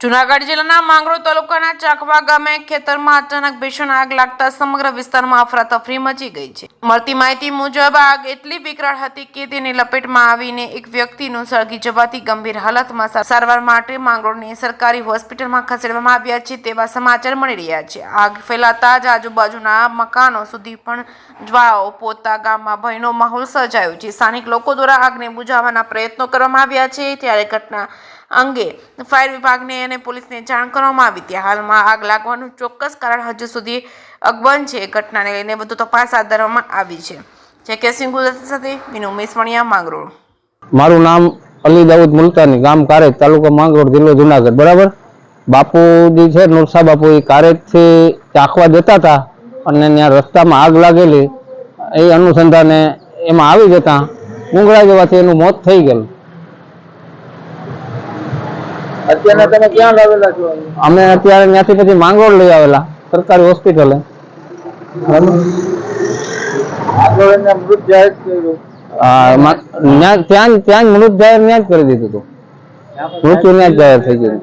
જૂનાગઢ જિલ્લાના માંગરોળ તાલુકાના ચાકવા ગામે ખેતરમાં અચાનક ભીષણ આગ લાગતા સમગ્ર વિસ્તારમાં અફરાતફરી મચી ગઈ છે। મળતી માહિતી મુજબ આગ એટલી વિકરાળ હતી કે તેની લપેટમાં આવીને એક વ્યક્તિનું સળગી જવાથી ગંભીર હાલતમાં સારવાર માટે માંગરોળની સરકારી હોસ્પિટલમાં ખસેડવામાં આવ્યા છે તેવા સમાચાર મળી રહ્યા છે। આગ ફેલાતા જ આજુબાજુના મકાનો સુધી પણ જ્વાળાઓ પોતા ગામમાં ભયનો માહોલ સર્જાયો છે। સ્થાનિક લોકો દ્વારા આગને બુઝાવવાના પ્રયત્નો કરવામાં આવ્યા છે ત્યારે ઘટના અંગે ફાયર વિભાગને અને પોલીસને જાણ કરવામાં આવી હતી। હાલમાં આગ લાગવાનું ચોક્કસ કારણ હજુ સુધી અકબંધ છે। ઘટનાને લઈને વધુ તપાસ હાથ ધરવામાં આવી છે। જેકે સિંહ ગુજરાતી સાથે વિનુ મેસવાણીયા માંગરોળ। મારું નામ અલી દાઉદ મુલતાની, ગામ કારેજ, તાલુકો માંગરોળ, જિલ્લો જુનાગઢ। બરાબર, બાપુજી છે નુરસા બાપુ, એ કારેજથી ચાખવા જતા હતા અને ત્યાં રસ્તામાં આગ લાગેલી, એ અનુસંધાને એમાં આવી જતા ઉંઘળાઈ જવાથી એનું મોત થઈ ગયેલું। અત્યારે તમે ક્યાં લાવેલા છો? અમે અત્યારે ત્યાંથી પછી માંગરોળ લઈ આવેલા સરકારી હોસ્પિટલે। આગળ મૃત જાહેર કર્યું? ત્યાં જ મૃત જાહેર ત્યાં જ કરી દીધું હતું, મૃત્યુ ત્યાં જ જાહેર થઈ ગયું।